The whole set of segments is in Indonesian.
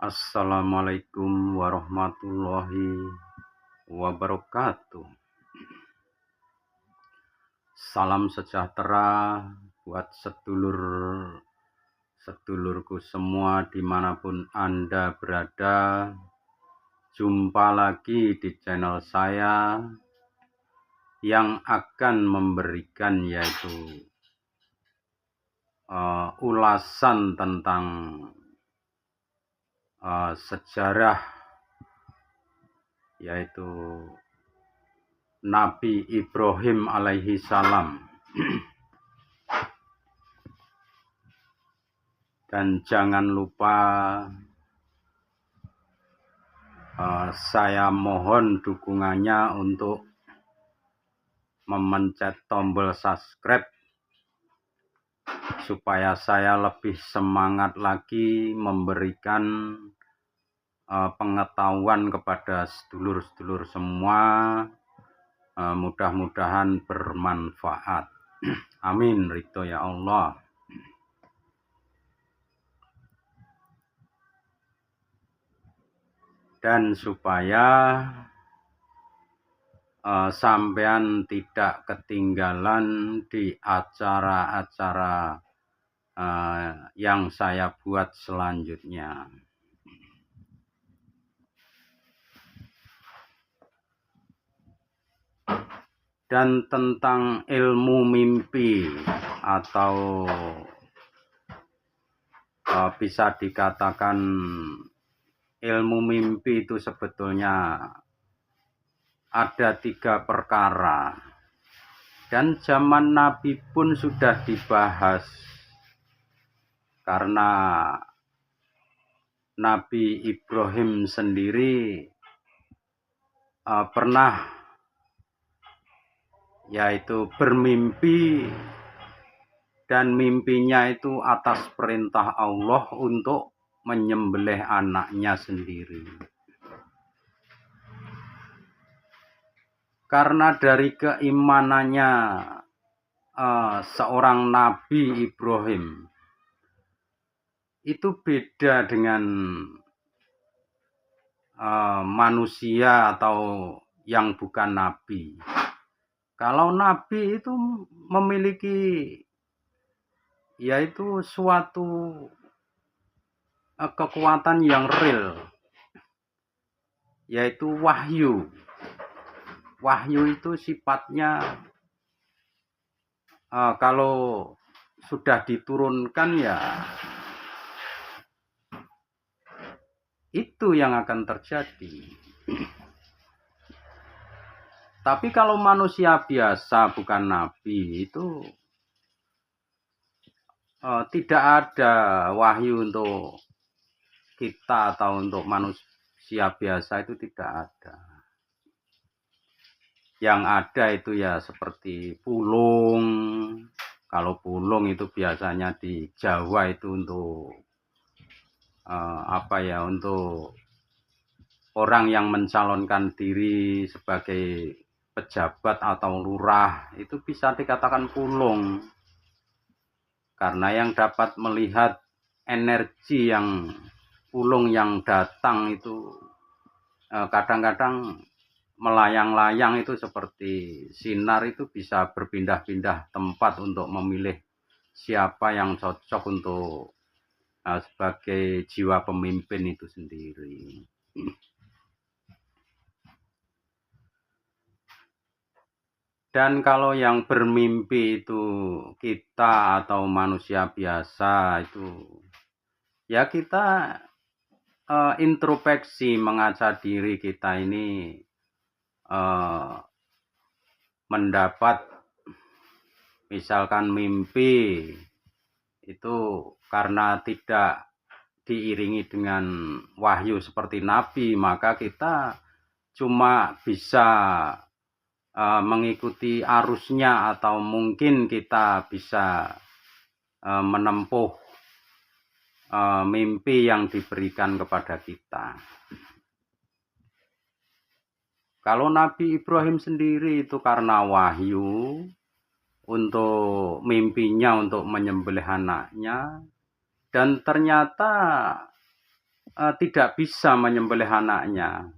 Assalamualaikum warahmatullahi wabarakatuh. Salam sejahtera buat sedulurku semua dimanapun Anda berada. Jumpa lagi di channel saya yang akan memberikan yaitu ulasan tentang sejarah yaitu Nabi Ibrahim alaihi salam. Dan jangan lupa saya mohon dukungannya untuk memencet tombol subscribe supaya saya lebih semangat lagi memberikan pengetahuan kepada sedulur-sedulur semua. Mudah-mudahan bermanfaat. Amin ridho ya Allah. Dan supaya sampean tidak ketinggalan di acara-acara yang saya buat selanjutnya. Dan tentang ilmu mimpi atau bisa dikatakan ilmu mimpi itu sebetulnya ada 3 perkara. Dan zaman Nabi pun sudah dibahas. Karena Nabi Ibrahim sendiri pernah yaitu bermimpi, dan mimpinya itu atas perintah Allah untuk menyembelih anaknya sendiri. Karena dari keimanannya seorang Nabi Ibrahim itu beda dengan manusia atau yang bukan nabi. Kalau nabi itu memiliki yaitu suatu kekuatan yang real, yaitu wahyu. Wahyu itu sifatnya kalau sudah diturunkan ya itu yang akan terjadi. Tapi kalau manusia biasa bukan nabi itu tidak ada wahyu untuk kita atau untuk manusia biasa itu tidak ada. Yang ada itu ya seperti pulung. Kalau pulung itu biasanya di Jawa itu untuk untuk orang yang mencalonkan diri sebagai pejabat atau lurah itu bisa dikatakan pulung, karena yang dapat melihat energi yang pulung yang datang itu kadang-kadang melayang-layang itu seperti sinar, itu bisa berpindah-pindah tempat untuk memilih siapa yang cocok untuk sebagai jiwa pemimpin itu sendiri. Dan kalau yang bermimpi itu kita atau manusia biasa itu ya kita introspeksi, mengaca diri kita ini mendapat misalkan mimpi itu karena tidak diiringi dengan wahyu seperti nabi, maka kita cuma bisa mengikuti arusnya, atau mungkin kita bisa menempuh mimpi yang diberikan kepada kita. Kalau Nabi Ibrahim sendiri itu karena wahyu untuk mimpinya untuk menyembelih anaknya, dan ternyata tidak bisa menyembelih anaknya,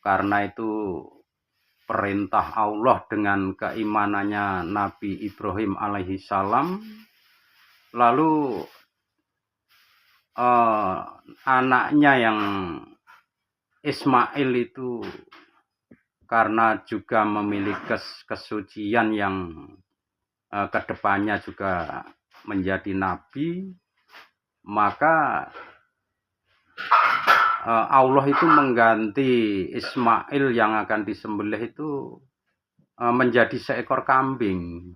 karena itu perintah Allah dengan keimanannya Nabi Ibrahim alaihi salam. Lalu anaknya yang Ismail itu karena juga memiliki kesucian yang kedepannya juga menjadi nabi, maka Allah itu mengganti Ismail yang akan disembelih itu menjadi seekor kambing.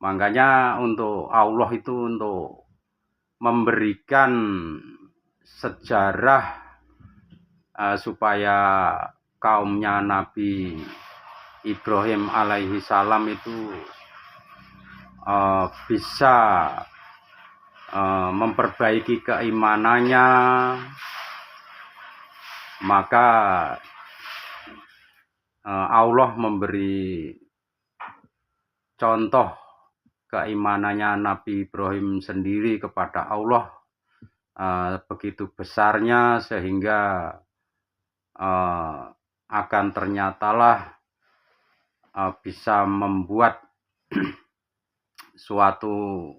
Makanya untuk Allah itu untuk memberikan sejarah supaya kaumnya Nabi Ibrahim alaihi salam itu bisa memperbaiki keimanannya, maka Allah memberi contoh keimanannya Nabi Ibrahim sendiri kepada Allah begitu besarnya, sehingga akan ternyatalah bisa membuat suatu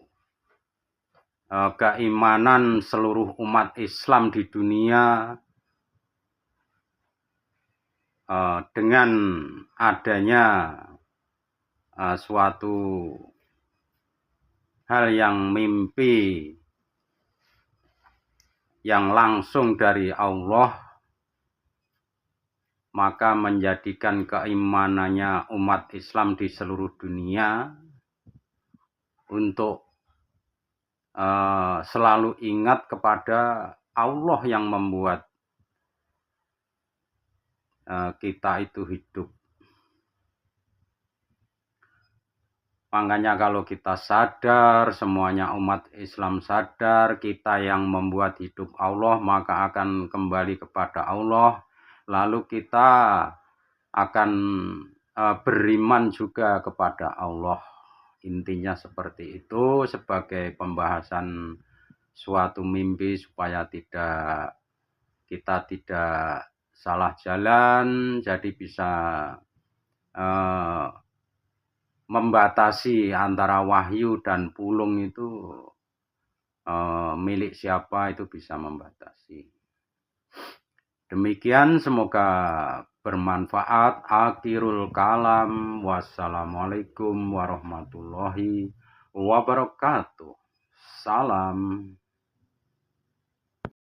keimanan seluruh umat Islam di dunia dengan adanya suatu hal yang mimpi yang langsung dari Allah, maka menjadikan keimanannya umat Islam di seluruh dunia untuk selalu ingat kepada Allah yang membuat kita itu hidup. Makanya kalau kita sadar, semuanya umat Islam sadar, kita yang membuat hidup Allah, maka akan kembali kepada Allah. Lalu kita akan beriman juga kepada Allah. Intinya seperti itu, sebagai pembahasan suatu mimpi supaya kita tidak salah jalan, jadi bisa membatasi antara wahyu dan pulung itu milik siapa, itu bisa membatasi. Demikian, semoga bermanfaat. Akhirul kalam. Wassalamualaikum warahmatullahi wabarakatuh. Salam.